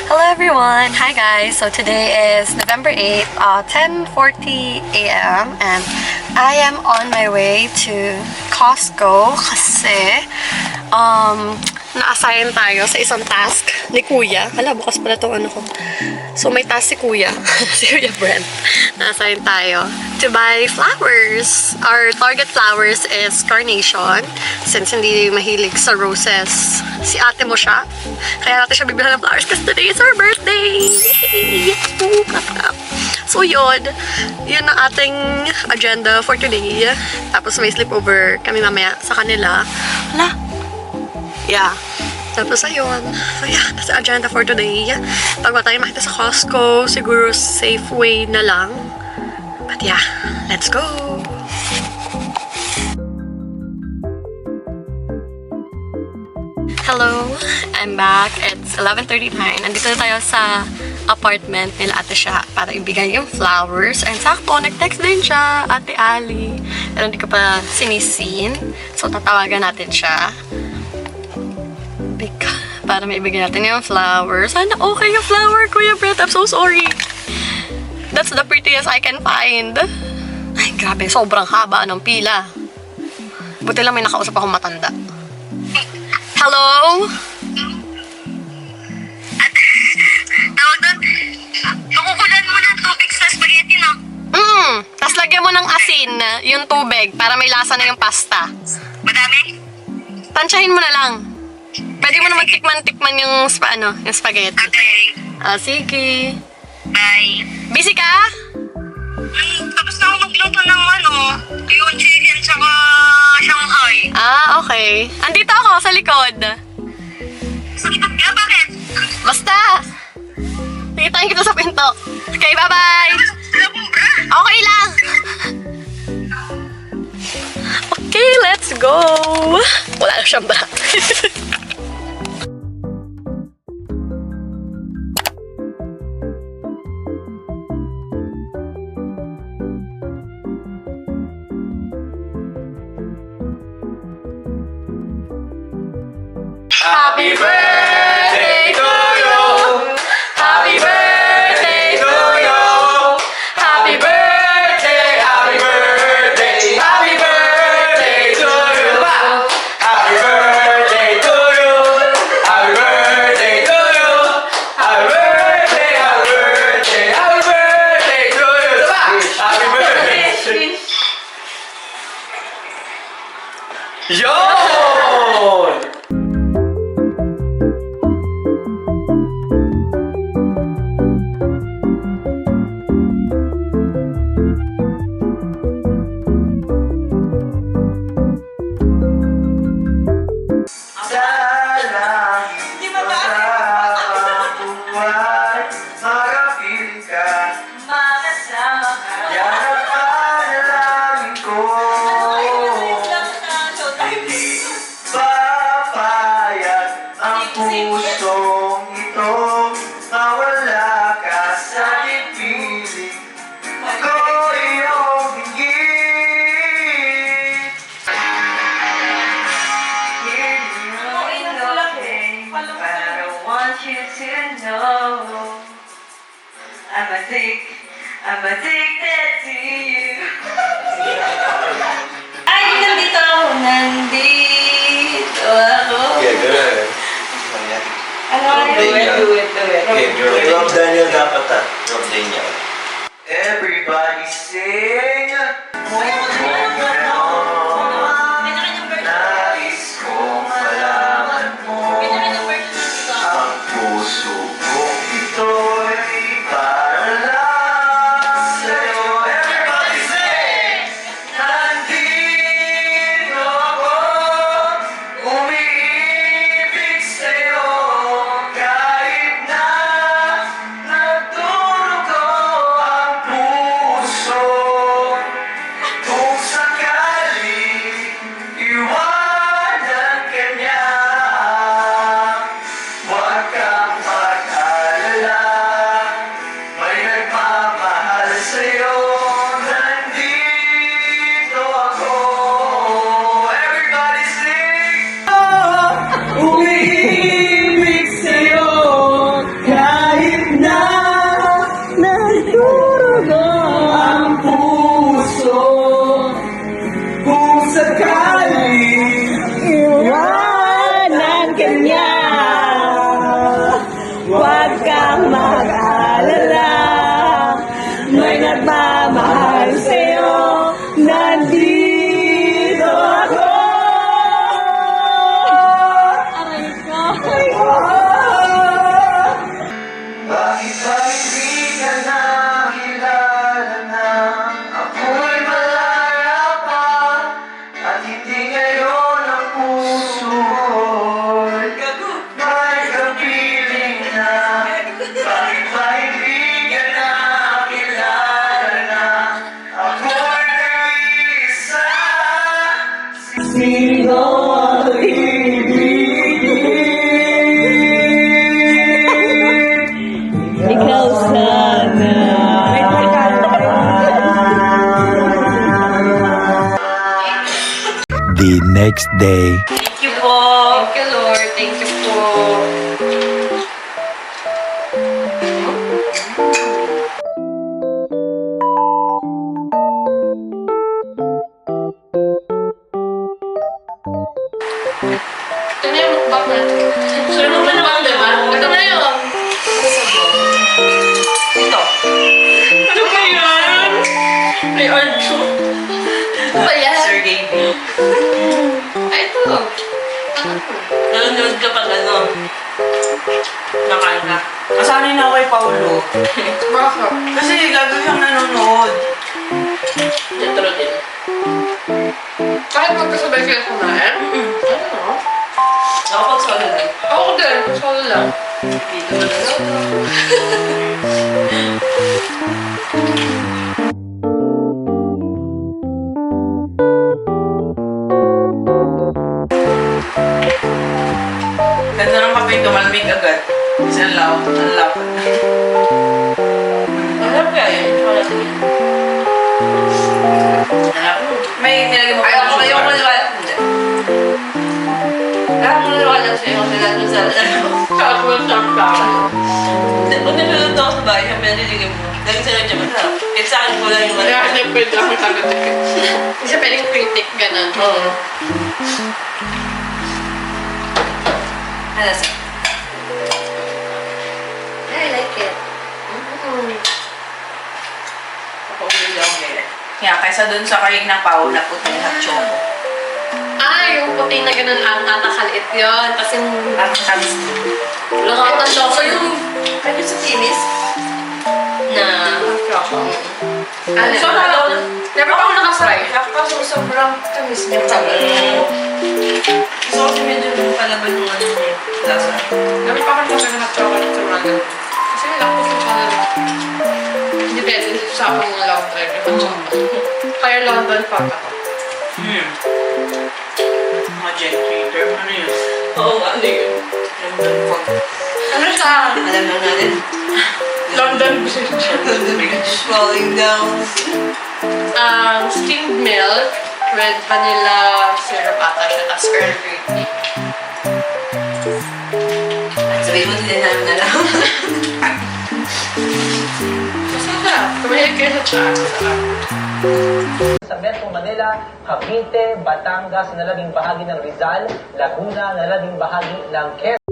Hello everyone! Hi guys! So today is November 8th, 10:40 a.m. and I am on my way to Costco kasi na-assign tayo sa isang task ni Kuya. Hala, bukas pala itong ano ko. So may task si Kuya, si Kuya Brent. Na-assign tayo to buy flowers. Our target flowers is carnation. Since hindi mahilig sa roses, si ate mo siya. Kaya natin siya bibilhan ng flowers kasi today is our birthday! Yay! So yun ang ating agenda for today. Tapos may sleepover kami mamaya sa kanila. Hala! Yeah. Tapos ayun. So yeah, that's the agenda for today. Pag ba tayo makita sa Costco, siguro Safeway na lang. But yeah, let's go! Hello, I'm back. It's 11:39. Nandito na tayo sa apartment nila ate siya para ibigay yung flowers. And sakto, nag-text din siya, ate Ali. Pero hindi ko pa sinisin. So tatawagan natin siya. Para may ibigay natin yung flowers. Sana okay yung flower, Kuya Brett. I'm so sorry. That's the prettiest I can find. Ay, grabe. Sobrang haba ng pila. Buti lang may nakausap akong matanda. Hello? Tawag doon, pakukulan mo ng tubig sa spaghetti, no? Tapos lagyan mo ng asin, yung tubig, para may lasa na yung pasta. Madami? Tansyahin mo na lang. Pwede mo naman tikman yung, yung spaghetti. Okay. Sige. Bye. Busy ka? Tapos na ako magluto ng yung chicken tsaka Shanghai. Okay. Andito ako sa likod. Sa likod ka? Bakit? Basta! Nakitain kita sa pinto. Okay, bye-bye! Alam mo ba? Okay lang! Okay, let's go! Wala na siyang bra. Happy birthday to you! Happy birthday to you! Happy birthday, happy birthday, happy birthday to you! Happy birthday to you! Happy birthday to you! Happy birthday, happy birthday, happy birthday to you! Happy birthday! Yun! Pusong ito, mawala ka sa pipiling. Ako iyong higit. Give you nothing, but I want you to know I'm addicted to you. Ay, nandito ako. Yeah, good. Do it. Rob Daniel dapat Rob Daniel. Everybody sing. Nais kong malaman mo. Ang puso kong ito'y para lang sa'yo. Everybody sing. Nandito ako, umiibig sa'yo. Kahit na nagdududa Huwag kang mag-alala. May nagmamahal sa'yo. Nandito ako. Aray ko. Bakit ba hindi ka nakilala na ako'y malaya pa at hindi ngayon ang puso mo'y may kapiling na? Bakit ba hindi ka nakilala na ako'y nag-iisa? Sino ang Ikaw sana. The next day. Thank you po. Thank you, Lord. Thank you po. Ito na yung mukbang natin. So, yung mukbang, diba? Ito na yun. Ito. Ano ba yan? May archo. Ano ba yan? Sergey B. Ay, ito. Nanonood ka pag ano, nakain ka. Masanay na ako kay Paulo. Bakit? Kasi lagi siyang nanonood. Intro din. Kahit magkasabay kayo kumain? Ano? Ako pag solo lang. Ako din. Solo lang. Dito na lang. Ganda ng kape, tumalmig agad. Kasi ang lapad. Alam kaya yun? Wala sige. May nilagay mo pa. Ayaw ko niwala. Hindi. Ayaw ko niwala sa'yo kasi lalo sa ako yung sarap. Kung nanonood ako sa bahay, sabi na niligay mo. Lagi sa radyo masarap. Kahit sa akin, wala yung Kaya kasi pwede akong tagatikip. Hindi siya pwedeng critic, ganun. Oo. Ano sa? I like it. Ako ulit ako ngayon. Kaya kaysa dun sa karig ng Pao na puti na choco. Yung puti na ganun ang atakaliit yun. Tapos yung Ang tamis. langat ng choco yung Kaya sa tinis? na choco. Ano? So, nalaw na. Never ako nakasry. Kaso sobrang tamis niya pala. Gusto ko kasi medyo palaban yung ano niya. Lasa. Never pa ako nakasry na chocolate sa mga ganun. Kasi nilakos yung panalo. Hindi pwede sa akong long drive yung chocolate. Kaya London pa ka to. Mga jet creator. Ano yun? Oo, ano yun? London fog. Ano siya? Alam na natin. London Bridge. London Bridge falling down. Steamed milk with vanilla syrup ata siya, tapos Earl Grey tea. Sabihin mo, hindi namin na lang. Masarap. Kumahilig kayo sa chat. Masarap. Sa Metro Manila, Cavite, Batangas na naging bahagi ng Rizal, Laguna na naging bahagi ng Quezon.